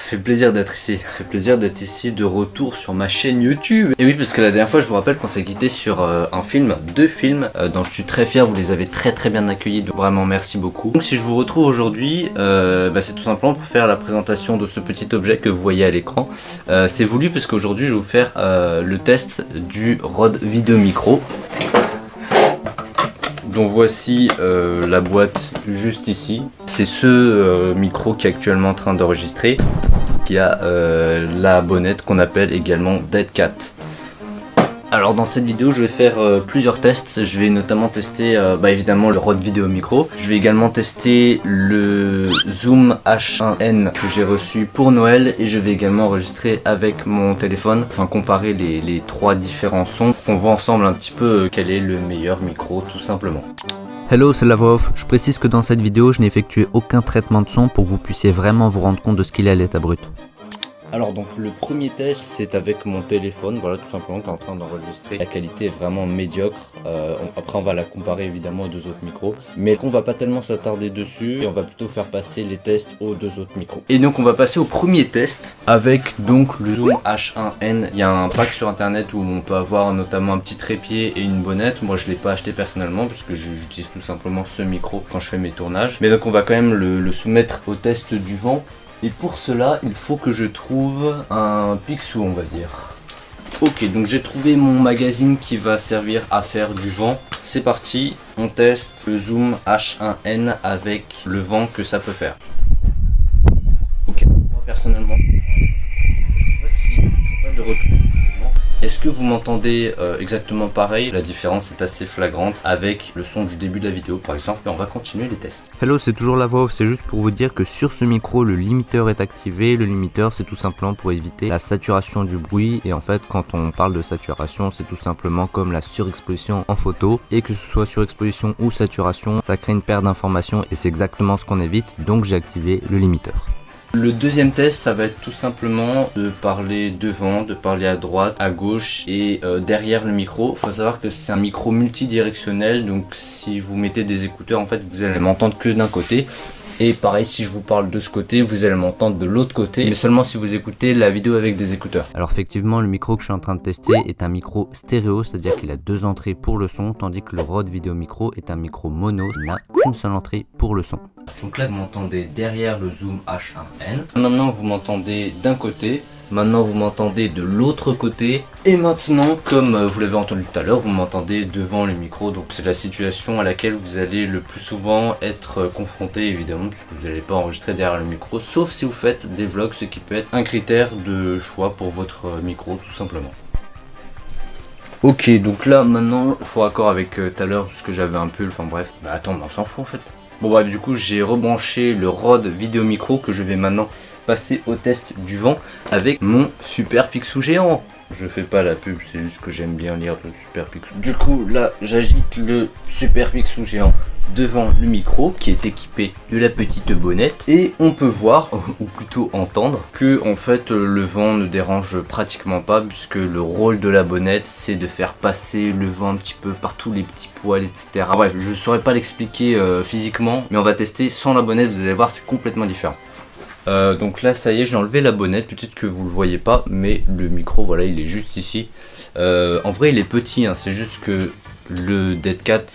fait plaisir d'être ici. Ça fait plaisir d'être ici de retour sur ma chaîne YouTube. Et oui, parce que la dernière fois, je vous rappelle qu'on s'est quitté sur deux films dont je suis très fier. Vous les avez très bien accueillis, donc vraiment merci beaucoup. Donc si je vous retrouve aujourd'hui, c'est tout simplement pour faire la présentation de ce petit objet que vous voyez à l'écran. C'est voulu parce qu'aujourd'hui, je vais vous faire le test du Rode Video Micro. Donc voici la boîte juste ici. C'est ce micro qui est actuellement en train d'enregistrer, qui a la bonnette qu'on appelle également Dead Cat. Alors dans cette vidéo je vais faire plusieurs tests. Je vais notamment tester évidemment le Rode Video Micro. Je vais également tester le Zoom H1N que j'ai reçu pour Noël. Et je vais également enregistrer avec mon téléphone. Enfin comparer les trois différents sons. On voit ensemble un petit peu quel est le meilleur micro tout simplement. Hello, c'est la voix off. Je précise que dans cette vidéo je n'ai effectué aucun traitement de son pour que vous puissiez vraiment vous rendre compte de ce qu'il est à l'état brut. Alors donc le premier test c'est avec mon téléphone, voilà tout simplement qui est en train d'enregistrer. La qualité est vraiment médiocre, après on va la comparer évidemment aux deux autres micros. Mais on va pas tellement s'attarder dessus et on va plutôt faire passer les tests aux deux autres micros. Et donc on va passer au premier test avec donc le Zoom H1N. Il y a un pack sur internet où on peut avoir notamment un petit trépied et une bonnette. Moi je l'ai pas acheté personnellement parce que j'utilise tout simplement ce micro quand je fais mes tournages. Mais donc on va quand même le soumettre au test du vent. Et pour cela, il faut que je trouve un Picsou, on va dire. Ok, donc j'ai trouvé mon magazine qui va servir à faire du vent. C'est parti, on teste le Zoom H1N avec le vent que ça peut faire. Ok, moi personnellement, je sais pas si pas de retour. Est-ce que vous m'entendez exactement pareil? La différence est assez flagrante avec le son du début de la vidéo par exemple, et on va continuer les tests. Hello, c'est toujours la voix off, c'est juste pour vous dire que sur ce micro le limiteur est activé. Le limiteur c'est tout simplement pour éviter la saturation du bruit, et en fait quand on parle de saturation c'est tout simplement comme la surexposition en photo, et que ce soit surexposition ou saturation ça crée une perte d'information et c'est exactement ce qu'on évite, donc j'ai activé le limiteur. Le deuxième test, ça va être tout simplement de parler devant, de parler à droite, à gauche et derrière le micro. Il faut savoir que c'est un micro multidirectionnel, donc si vous mettez des écouteurs, en fait, vous allez m'entendre que d'un côté. Et pareil, si je vous parle de ce côté, vous allez m'entendre de l'autre côté, mais seulement si vous écoutez la vidéo avec des écouteurs. Alors effectivement, le micro que je suis en train de tester est un micro stéréo, c'est-à-dire qu'il a deux entrées pour le son, tandis que le Rode Video Micro est un micro mono, qui n'a qu'une seule entrée pour le son. Donc là, vous m'entendez derrière le Zoom H1N. Maintenant, vous m'entendez d'un côté. Maintenant, vous m'entendez de l'autre côté. Et maintenant, comme vous l'avez entendu tout à l'heure, vous m'entendez devant le micro. Donc c'est la situation à laquelle vous allez le plus souvent être confronté, évidemment, puisque vous n'allez pas enregistrer derrière le micro, sauf si vous faites des vlogs, ce qui peut être un critère de choix pour votre micro, tout simplement. Ok, donc là, maintenant, il faut raccord avec tout à l'heure, parce que j'avais un pull, enfin bref. Bah attends, mais on s'en fout en fait. Bon bref, du coup, j'ai rebranché le Rode Video Micro que je vais maintenant passer au test du vent avec mon Super Picsou géant. Je fais pas la pub, c'est juste que j'aime bien lire le Super Picsou. Du coup là j'agite le Super Picsou géant devant le micro qui est équipé de la petite bonnette, et on peut voir, ou plutôt entendre, que en fait le vent ne dérange pratiquement pas, puisque le rôle de la bonnette c'est de faire passer le vent un petit peu par tous les petits poils, etc. Bref, je saurais pas l'expliquer physiquement, mais on va tester sans la bonnette, vous allez voir c'est complètement différent. Donc là ça y est, j'ai enlevé la bonnette, peut-être que vous le voyez pas, mais le micro voilà il est juste ici. En vrai il est petit, hein, c'est juste que le Dead Cat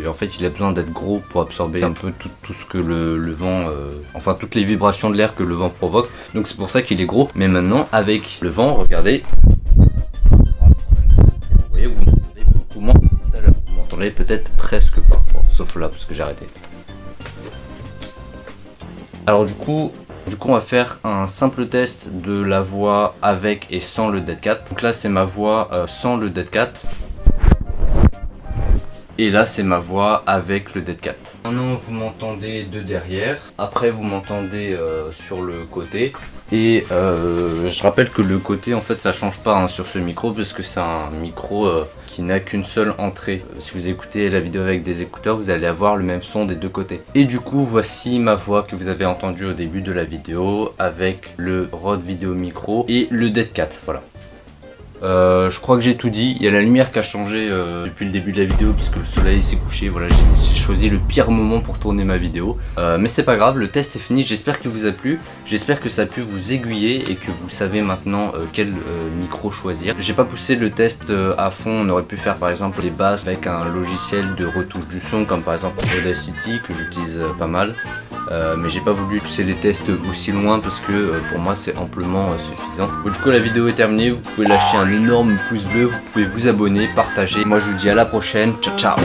en fait il a besoin d'être gros pour absorber un peu tout ce que le vent, enfin toutes les vibrations de l'air que le vent provoque, donc c'est pour ça qu'il est gros. Mais maintenant avec le vent, regardez, vous voyez que vous m'entendez beaucoup moins tout à l'heure, vous m'entendez peut-être presque pas, bon, sauf là parce que j'ai arrêté. Alors du coup on va faire un simple test de la voix avec et sans le Dead Cat. Donc là c'est ma voix sans le Dead Cat. Et là c'est ma voix avec le Dead Cat. Maintenant vous m'entendez de derrière. Après vous m'entendez sur le côté. Et je rappelle que le côté en fait ça change pas hein, sur ce micro, parce que c'est un micro qui n'a qu'une seule entrée. Si vous écoutez la vidéo avec des écouteurs, vous allez avoir le même son des deux côtés. Et du coup voici ma voix que vous avez entendue au début de la vidéo avec le Rode Video Micro et le Dead Cat, voilà. Je crois que j'ai tout dit. Il y a la lumière qui a changé depuis le début de la vidéo puisque le soleil s'est couché. Voilà, j'ai choisi le pire moment pour tourner ma vidéo. Mais c'est pas grave, le test est fini. J'espère qu'il vous a plu. J'espère que ça a pu vous aiguiller et que vous savez maintenant quel micro choisir. J'ai pas poussé le test à fond. On aurait pu faire par exemple les basses avec un logiciel de retouche du son comme par exemple Audacity que j'utilise pas mal. Mais j'ai pas voulu pousser les tests aussi loin parce que pour moi c'est amplement suffisant. Bon, du coup la vidéo est terminée, vous pouvez lâcher un énorme pouce bleu, vous pouvez vous abonner, partager. Moi je vous dis à la prochaine, ciao ciao.